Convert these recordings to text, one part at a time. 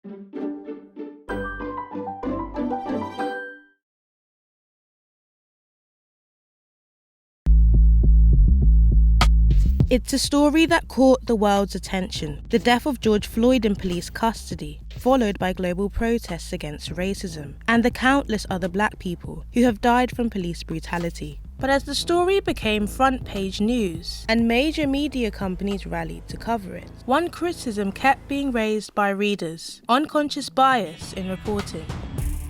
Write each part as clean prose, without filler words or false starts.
It's a story that caught the world's attention, the death of George Floyd in police custody, followed by global protests against racism, and the countless other black people who have died from police brutality. But as the story became front-page news, and major media companies rallied to cover it, one criticism kept being raised by readers: unconscious bias in reporting.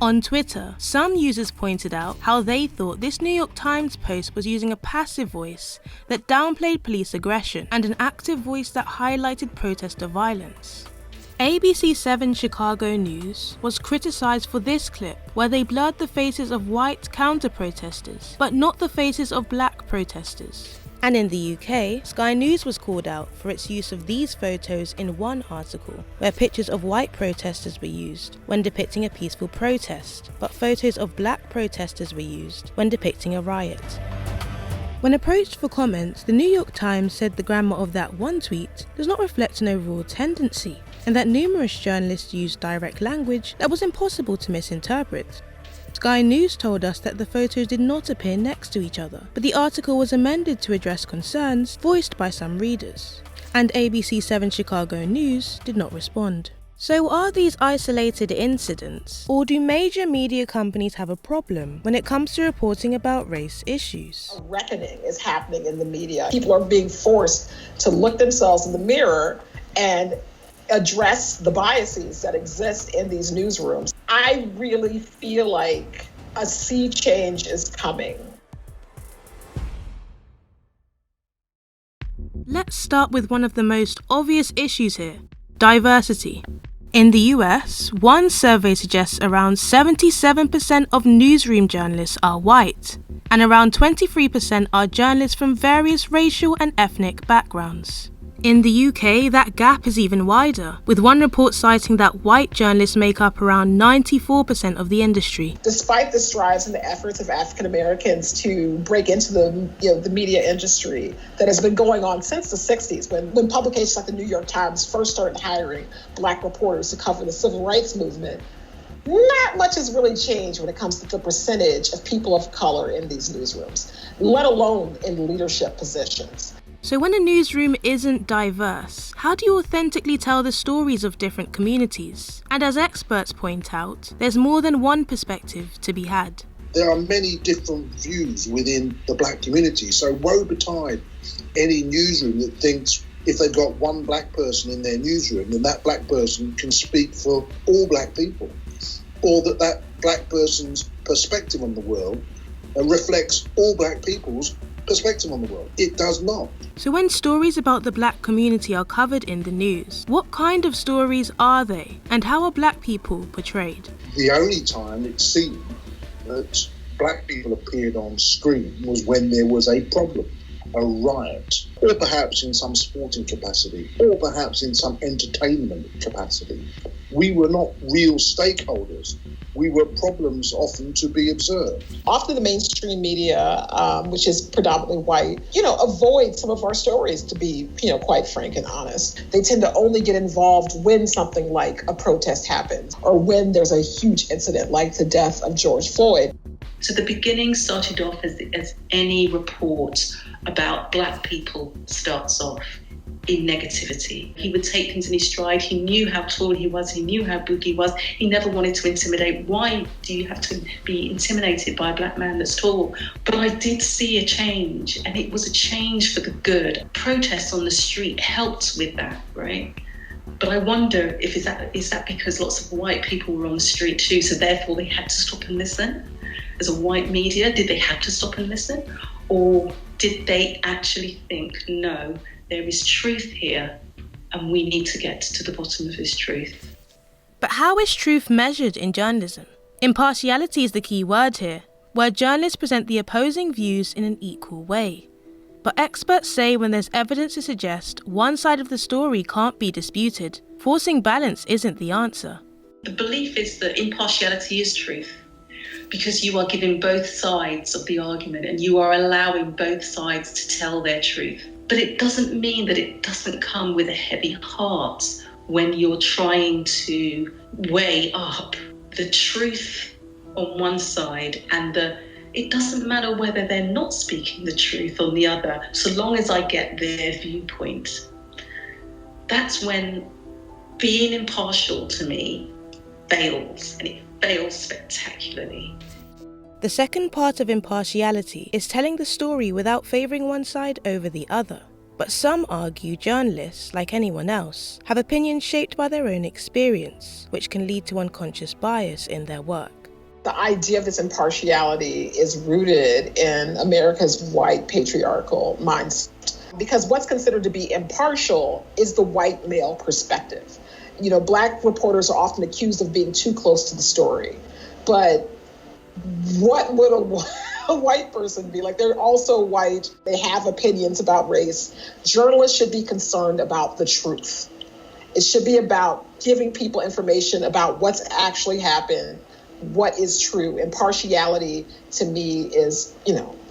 On Twitter, some users pointed out how they thought this New York Times post was using a passive voice that downplayed police aggression and an active voice that highlighted protester violence. ABC 7 Chicago News was criticized for this clip where they blurred the faces of white counter-protesters, but not the faces of black protesters. And in the UK, Sky News was called out for its use of these photos in one article, where pictures of white protesters were used when depicting a peaceful protest, but photos of black protesters were used when depicting a riot. When approached for comment, the New York Times said the grammar of that one tweet does not reflect an overall tendency, and that numerous journalists used direct language that was impossible to misinterpret. Sky News told us that the photos did not appear next to each other, but the article was amended to address concerns voiced by some readers. And ABC 7 Chicago News did not respond. So are these isolated incidents, or do major media companies have a problem when it comes to reporting about race issues? A reckoning is happening in the media. People are being forced to look themselves in the mirror and address the biases that exist in these newsrooms. I really feel like a sea change is coming. Let's start with one of the most obvious issues here: diversity. In the US, one survey suggests around 77% of newsroom journalists are white, and around 23% are journalists from various racial and ethnic backgrounds. In the UK, that gap is even wider, with one report citing that white journalists make up around 94% of the industry. Despite the strides and the efforts of African Americans to break into the media industry that has been going on since the 60s, when publications like the New York Times first started hiring black reporters to cover the civil rights movement, not much has really changed when it comes to the percentage of people of color in these newsrooms, let alone in leadership positions. So when a newsroom isn't diverse, how do you authentically tell the stories of different communities? And as experts point out, there's more than one perspective to be had. There are many different views within the black community, so woe betide any newsroom that thinks if they've got one black person in their newsroom, then that black person can speak for all black people, or that black person's perspective on the world reflects all black people's perspective on the world. It does not. So when stories about the black community are covered in the news, what kind of stories are they, and how are black people portrayed? The only time it seemed that black people appeared on screen was when there was a problem, a riot, or perhaps in some sporting capacity, or perhaps in some entertainment capacity. We were not real stakeholders. We were problems often to be observed. Often the mainstream media, which is predominantly white, avoid some of our stories, to be, quite frank and honest. They tend to only get involved when something like a protest happens or when there's a huge incident like the death of George Floyd. So the beginning started off as any report about black people starts off in negativity. He would take things in his stride. He knew how tall he was. He knew how big he was. He never wanted to intimidate. Why do you have to be intimidated by a black man that's tall? But I did see a change, and it was a change for the good. Protests on the street helped with that, right? But I wonder if is that because lots of white people were on the street too, so therefore they had to stop and listen? As a white media, did they have to stop and listen? Or did they actually think, no, there is truth here and we need to get to the bottom of this truth? But how is truth measured in journalism? Impartiality is the key word here, where journalists present the opposing views in an equal way. But experts say when there's evidence to suggest one side of the story can't be disputed, forcing balance isn't the answer. The belief is that impartiality is truth, because you are giving both sides of the argument and you are allowing both sides to tell their truth. But it doesn't mean that it doesn't come with a heavy heart when you're trying to weigh up the truth on one side and it doesn't matter whether they're not speaking the truth on the other, so long as I get their viewpoint. That's when being impartial to me fails, and it fails spectacularly. The second part of impartiality is telling the story without favouring one side over the other. But some argue journalists, like anyone else, have opinions shaped by their own experience, which can lead to unconscious bias in their work. The idea of this impartiality is rooted in America's white patriarchal mindset. Because what's considered to be impartial is the white male perspective. You know, Black reporters are often accused of being too close to the story. But what would a white person be like? They're also white. They have opinions about race. Journalists should be concerned about the truth. It should be about giving people information about what's actually happened, what is true. Impartiality to me is,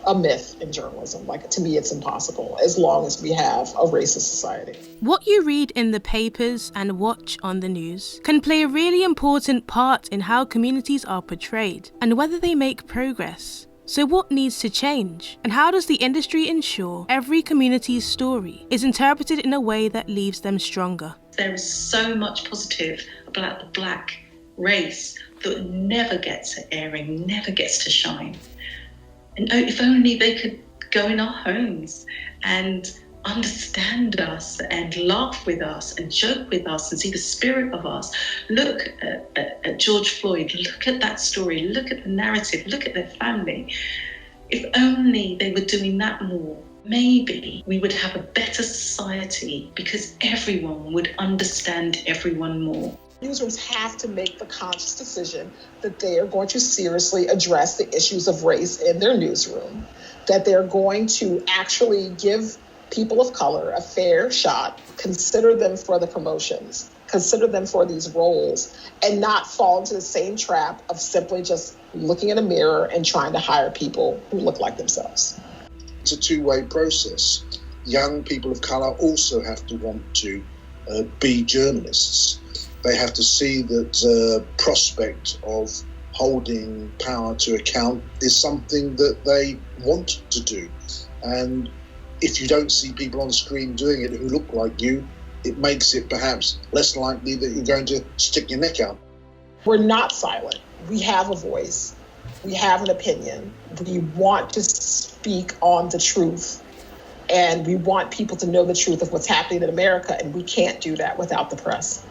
a myth in journalism. Like, to me, it's impossible as long as we have a racist society. What you read in the papers and watch on the news can play a really important part in how communities are portrayed and whether they make progress. So what needs to change? And how does the industry ensure every community's story is interpreted in a way that leaves them stronger? There is so much positive about the Black race that never gets an airing, never gets to shine. And if only they could go in our homes and understand us and laugh with us and joke with us and see the spirit of us. Look at George Floyd, look at that story, look at the narrative, look at their family. If only they were doing that more, maybe we would have a better society because everyone would understand everyone more. Newsrooms have to make the conscious decision that they are going to seriously address the issues of race in their newsroom, that they're going to actually give people of color a fair shot, consider them for the promotions, consider them for these roles, and not fall into the same trap of simply just looking in a mirror and trying to hire people who look like themselves. It's a two-way process. Young people of color also have to want to be journalists. They have to see that the prospect of holding power to account is something that they want to do. And if you don't see people on screen doing it who look like you, it makes it perhaps less likely that you're going to stick your neck out. We're not silent. We have a voice. We have an opinion. We want to speak on the truth. And we want people to know the truth of what's happening in America. And we can't do that without the press.